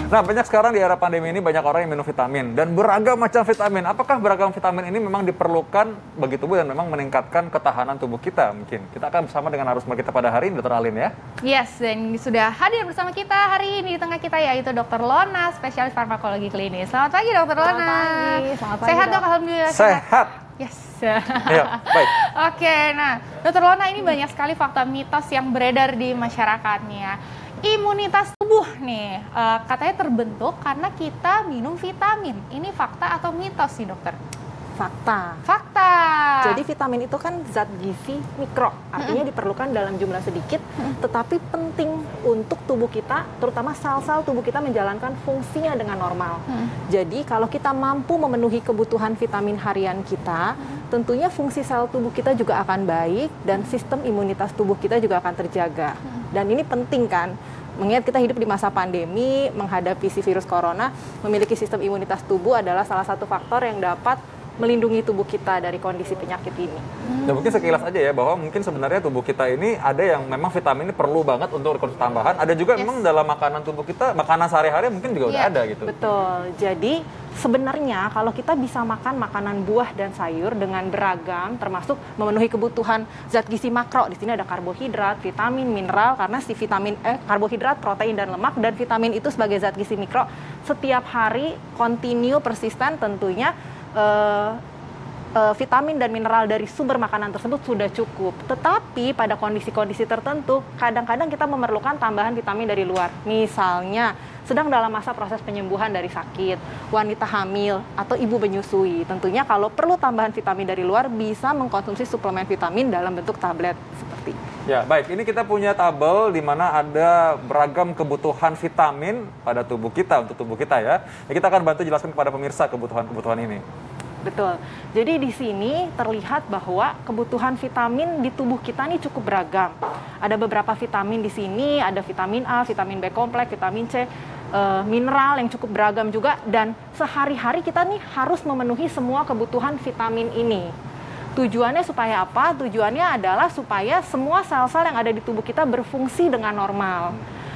Nah, banyak sekarang di era pandemi ini banyak orang yang minum vitamin dan beragam macam vitamin. Apakah beragam vitamin ini memang diperlukan bagi tubuh dan memang meningkatkan ketahanan tubuh kita mungkin? Kita akan bersama dengan narasumber kita pada hari ini, Dr. Alin ya. Yes, dan sudah hadir bersama kita hari ini di tengah kita yaitu Dr. Lona, spesialis farmakologi klinis. Selamat pagi Dr. Lona. Selamat pagi. Sehat dok, alhamdulillah. Sehat. Yes. Ya, baik. Oke, nah Dr. Lona, ini banyak sekali fakta mitos yang beredar di masyarakatnya. Imunitas tubuh nih, katanya terbentuk karena kita minum vitamin. Ini fakta atau mitos nih dokter? Fakta. Fakta. Jadi vitamin itu kan zat gizi mikro, artinya diperlukan dalam jumlah sedikit, tetapi penting untuk tubuh kita, terutama sel-sel tubuh kita menjalankan fungsinya dengan normal. Jadi kalau kita mampu memenuhi kebutuhan vitamin harian kita, tentunya fungsi sel tubuh kita juga akan baik dan sistem imunitas tubuh kita juga akan terjaga. Dan ini penting kan? Mengingat kita hidup di masa pandemi, menghadapi si virus corona, memiliki sistem imunitas tubuh adalah salah satu faktor yang dapat melindungi tubuh kita dari kondisi penyakit ini. Dan mungkin sekilas aja ya, bahwa mungkin sebenarnya tubuh kita ini ada yang memang vitamin ini perlu banget untuk konsumsi tambahan, ada juga memang dalam makanan tubuh kita, makanan sehari-hari mungkin juga udah ada gitu. Betul, jadi sebenarnya kalau kita bisa makan makanan buah dan sayur dengan beragam, termasuk memenuhi kebutuhan zat gizi makro, di sini ada karbohidrat, vitamin, mineral, karena si vitamin karbohidrat, protein, dan lemak, dan vitamin itu sebagai zat gizi mikro, setiap hari, kontinu, persisten tentunya, vitamin dan mineral dari sumber makanan tersebut sudah cukup. Tetapi pada kondisi-kondisi tertentu, kadang-kadang kita memerlukan tambahan vitamin dari luar. Misalnya, sedang dalam masa proses penyembuhan dari sakit, wanita hamil, atau ibu menyusui. Tentunya kalau perlu tambahan vitamin dari luar, bisa mengkonsumsi suplemen vitamin dalam bentuk tablet seperti ini. Ya, baik. Ini kita punya tabel di mana ada beragam kebutuhan vitamin pada tubuh kita, untuk tubuh kita ya. Kita akan bantu jelaskan kepada pemirsa kebutuhan-kebutuhan ini. Betul. Jadi di sini terlihat bahwa kebutuhan vitamin di tubuh kita ini cukup beragam. Ada beberapa vitamin di sini, ada vitamin A, vitamin B kompleks, vitamin C, mineral yang cukup beragam juga, dan sehari-hari kita nih harus memenuhi semua kebutuhan vitamin ini. Tujuannya supaya apa? Tujuannya adalah supaya semua sel-sel yang ada di tubuh kita berfungsi dengan normal.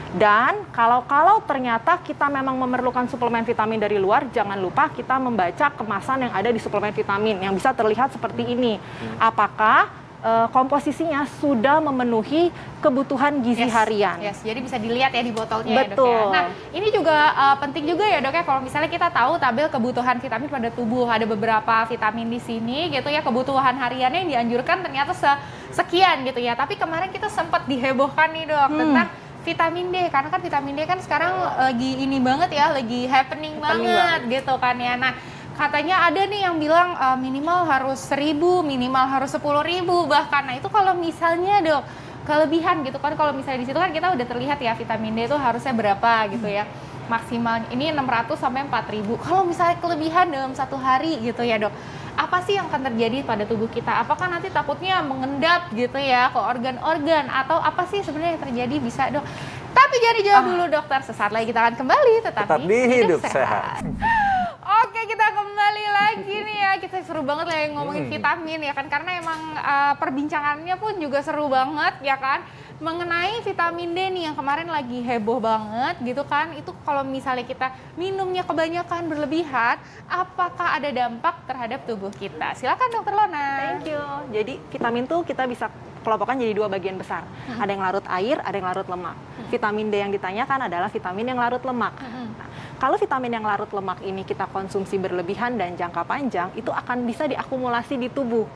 Dan kalau ternyata kita memang memerlukan suplemen vitamin dari luar, jangan lupa kita membaca kemasan yang ada di suplemen vitamin yang bisa terlihat seperti ini. Apakah komposisinya sudah memenuhi kebutuhan gizi harian? Yes, jadi bisa dilihat ya di botolnya. Betul. Ya dok ya. Nah, ini juga penting juga ya dok ya, kalau misalnya kita tahu tabel kebutuhan vitamin pada tubuh, ada beberapa vitamin di sini gitu ya, kebutuhan hariannya yang dianjurkan ternyata sekian gitu ya. Tapi kemarin kita sempat dihebohkan nih dok tentang vitamin D, karena kan vitamin D kan sekarang lagi ini banget ya, lagi happening banget gitu kan ya. Nah, katanya ada nih yang bilang minimal harus 1.000, minimal harus 10.000 bahkan. Nah, itu kalau misalnya dok kelebihan gitu kan, kalau misalnya di situ kan kita udah terlihat ya vitamin D itu harusnya berapa gitu ya. Maksimal ini 600 sampai 4.000. Kalau misalnya kelebihan dalam satu hari gitu ya dok, apa sih yang akan terjadi pada tubuh kita? Apakah nanti takutnya mengendap gitu ya ke organ-organ, atau apa sih sebenarnya yang terjadi bisa dok? Tapi jangan dijawab dulu dokter, sesaat lagi kita akan kembali tetap di Hidup Sehat. Oke, kita kembali lagi nih ya, kita seru banget lah yang ngomongin vitamin ya kan, karena emang perbincangannya pun juga seru banget ya kan, mengenai vitamin D nih yang kemarin lagi heboh banget gitu kan. Itu kalau misalnya kita minumnya kebanyakan berlebihan, apakah ada dampak terhadap tubuh kita? Silakan dokter Lona. Thank you. Jadi vitamin tuh kita bisa kelompokkan jadi dua bagian besar. Ada yang larut air, ada yang larut lemak. Vitamin D yang ditanyakan adalah vitamin yang larut lemak. Nah, kalau vitamin yang larut lemak ini kita konsumsi berlebihan dan jangka panjang, itu akan bisa diakumulasi di tubuh.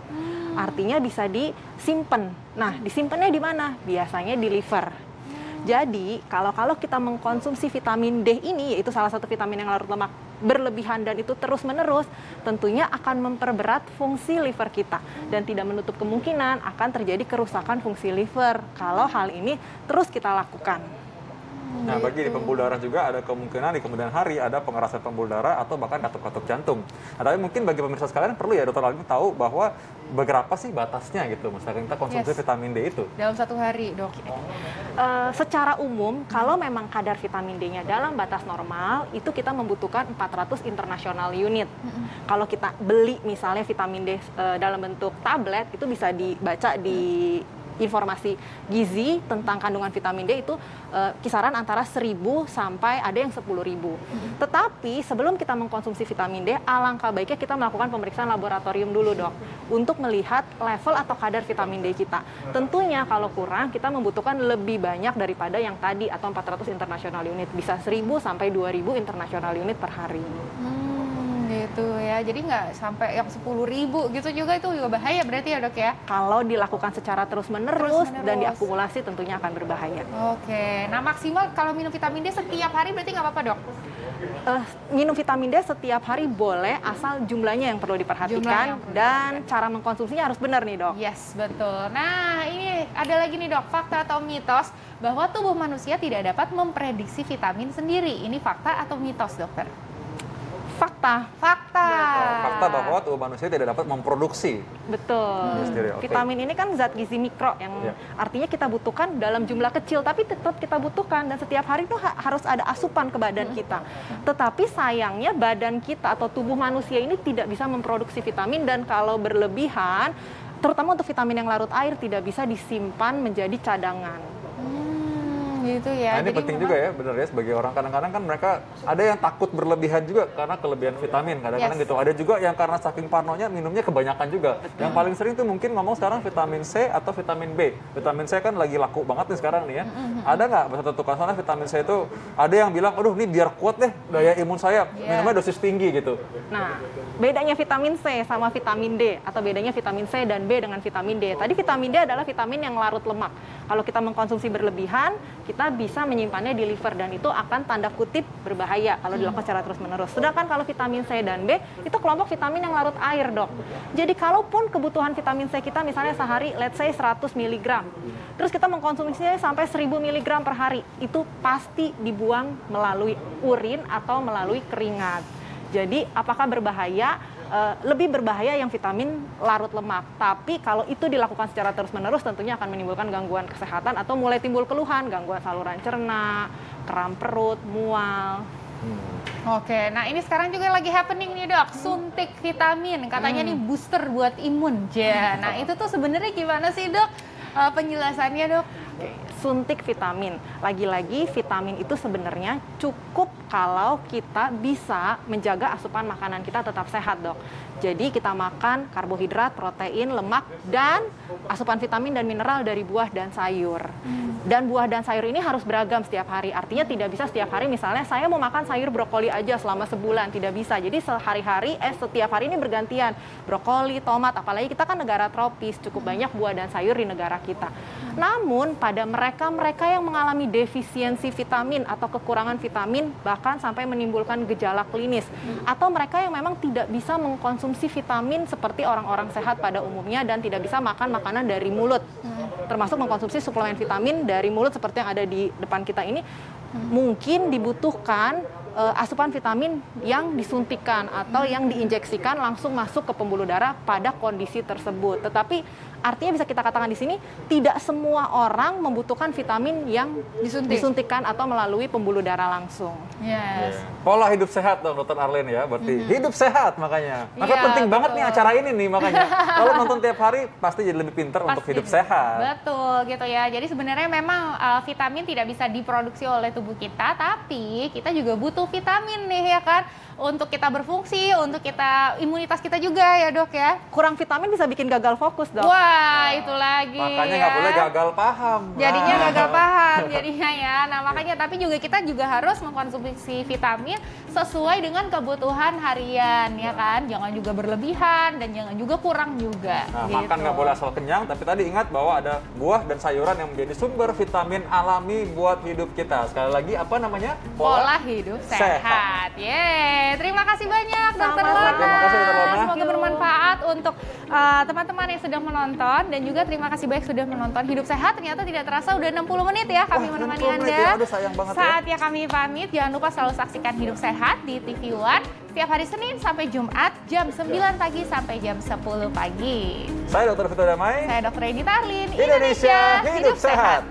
Artinya bisa disimpan. Nah, disimpannya di mana? Biasanya di liver. Jadi, kalau kita mengkonsumsi vitamin D ini, yaitu salah satu vitamin yang larut lemak berlebihan dan itu terus-menerus, tentunya akan memperberat fungsi liver kita. Dan tidak menutup kemungkinan akan terjadi kerusakan fungsi liver kalau hal ini terus kita lakukan. Nah, bagi di pembuluh darah juga ada kemungkinan di kemudian hari ada pengerasan pembuluh darah atau bahkan katup-katup jantung. Nah, tapi mungkin bagi pemirsa sekalian perlu ya dokter Alin tahu bahwa berapa sih batasnya gitu, misalkan kita konsumsi vitamin D itu dalam satu hari dok. Secara umum, kalau memang kadar vitamin D-nya dalam batas normal, itu kita membutuhkan 400 international unit. Kalau kita beli misalnya vitamin D dalam bentuk tablet, itu bisa dibaca di informasi gizi tentang kandungan vitamin D itu kisaran antara 1.000 sampai ada yang 10.000. Tetapi sebelum kita mengkonsumsi vitamin D, alangkah baiknya kita melakukan pemeriksaan laboratorium dulu, Dok, untuk melihat level atau kadar vitamin D kita. Tentunya kalau kurang, kita membutuhkan lebih banyak daripada yang tadi atau 400 international unit, bisa 1.000 sampai 2.000 international unit per hari. Gitu ya, jadi nggak sampai yang 10.000 gitu juga, itu juga bahaya berarti ya, Dok ya? Kalau dilakukan secara terus-menerus dan diakumulasi tentunya akan berbahaya. Oke, nah maksimal kalau minum vitamin D setiap hari berarti nggak apa-apa, Dok? Minum vitamin D setiap hari boleh, asal jumlahnya yang perlu diperhatikan dan cara mengkonsumsinya harus benar nih, Dok. Yes, betul. Nah, ini ada lagi nih, Dok, fakta atau mitos bahwa tubuh manusia tidak dapat memprediksi vitamin sendiri. Ini fakta atau mitos, dokter? Fakta. Fakta bahwa tubuh manusia tidak dapat memproduksi. Betul. Okay. Vitamin ini kan zat gizi mikro yang artinya kita butuhkan dalam jumlah kecil, tapi tetap kita butuhkan dan setiap hari itu harus ada asupan ke badan kita. Tetapi sayangnya badan kita atau tubuh manusia ini tidak bisa memproduksi vitamin, dan kalau berlebihan, terutama untuk vitamin yang larut air, tidak bisa disimpan menjadi cadangan. Gitu ya. Nah, ini penting juga ya, benar ya, sebagai orang kadang-kadang kan mereka ada yang takut berlebihan juga karena kelebihan vitamin kadang-kadang gitu. Ada juga yang karena saking parnonya minumnya kebanyakan juga. Yang paling sering tuh mungkin ngomong sekarang vitamin C atau vitamin B. Vitamin C kan lagi laku banget nih sekarang nih ya. Ada nggak satu tukang sana vitamin C itu ada yang bilang, aduh ini biar kuat deh daya imun saya, minumnya dosis tinggi gitu. Nah, bedanya vitamin C sama vitamin D, atau bedanya vitamin C dan B dengan vitamin D. Tadi vitamin D adalah vitamin yang larut lemak. Kalau kita mengkonsumsi berlebihan, kita bisa menyimpannya di liver dan itu akan tanda kutip berbahaya kalau dilakukan secara terus-menerus. Sedangkan kalau vitamin C dan B itu kelompok vitamin yang larut air, Dok. Jadi kalaupun kebutuhan vitamin C kita misalnya sehari let's say 100 mg, terus kita mengkonsumsinya sampai 1000 mg per hari, itu pasti dibuang melalui urin atau melalui keringat. Jadi apakah berbahaya? Lebih berbahaya yang vitamin larut lemak. Tapi kalau itu dilakukan secara terus-menerus tentunya akan menimbulkan gangguan kesehatan atau mulai timbul keluhan, gangguan saluran cerna, kram perut, mual. Oke, nah ini sekarang juga lagi happening nih, Dok, suntik vitamin. Katanya nih booster buat imun. Nah itu tuh sebenarnya gimana sih, Dok? Penjelasannya, Dok? Suntik vitamin. Lagi-lagi vitamin itu sebenarnya cukup kalau kita bisa menjaga asupan makanan kita tetap sehat, Dok. Jadi kita makan karbohidrat, protein, lemak, dan asupan vitamin dan mineral dari buah dan sayur. Dan buah dan sayur ini harus beragam setiap hari. Artinya tidak bisa setiap hari misalnya saya mau makan sayur brokoli aja selama sebulan. Tidak bisa. Jadi setiap hari ini bergantian. Brokoli, tomat, apalagi kita kan negara tropis. Cukup banyak buah dan sayur di negara kita. Namun pada mereka yang mengalami defisiensi vitamin atau kekurangan vitamin, bahkan sampai menimbulkan gejala klinis. Atau mereka yang memang tidak bisa mengkonsumsi vitamin seperti orang-orang sehat pada umumnya dan tidak bisa makan makanan dari mulut. Termasuk mengkonsumsi suplemen vitamin dari mulut seperti yang ada di depan kita ini, mungkin dibutuhkan asupan vitamin yang disuntikan atau yang diinjeksikan langsung masuk ke pembuluh darah pada kondisi tersebut. Tetapi artinya bisa kita katakan di sini tidak semua orang membutuhkan vitamin yang disuntikan atau melalui pembuluh darah langsung. Yes. Pola hidup sehat dong, Dokter Arlene ya, berarti hidup sehat makanya. Maka penting banget nih acara ini nih makanya. Kalau nonton tiap hari pasti jadi lebih pintar untuk hidup sehat. Betul gitu ya. Jadi sebenarnya memang vitamin tidak bisa diproduksi oleh tubuh kita, tapi kita juga butuh vitamin nih ya kan, untuk kita berfungsi, untuk kita imunitas kita juga ya, Dok ya. Kurang vitamin bisa bikin gagal fokus, Dok. Wah, itu lagi. Makanya ya. nggak boleh gagal paham. Jadinya gagal paham jadinya ya. Nah, makanya tapi kita juga harus mengkonsumsi vitamin sesuai dengan kebutuhan harian ya kan. Jangan juga berlebihan dan jangan juga kurang juga. Nah, gitu. makan nggak boleh asal kenyang, tapi tadi ingat bahwa ada buah dan sayuran yang menjadi sumber vitamin alami buat hidup kita. Sekali lagi apa namanya? Pola hidup sehat. Yeay. Terima kasih banyak, Dokter Lona. Terima kasih, Dokter Lona. Semoga bermanfaat untuk teman-teman yang sudah menonton, dan juga terima kasih banyak sudah menonton Hidup Sehat. Ternyata tidak terasa udah 60 menit ya kami menemani Anda. Ya. Aduh, sayang banget Saatnya kami pamit. Jangan lupa selalu saksikan Hidup Sehat di TV One setiap hari Senin sampai Jumat jam 9 pagi sampai jam 10 pagi. Saya Dr. Vito Damai. Saya Dr. Edi Tarlin. Indonesia Hidup Sehat.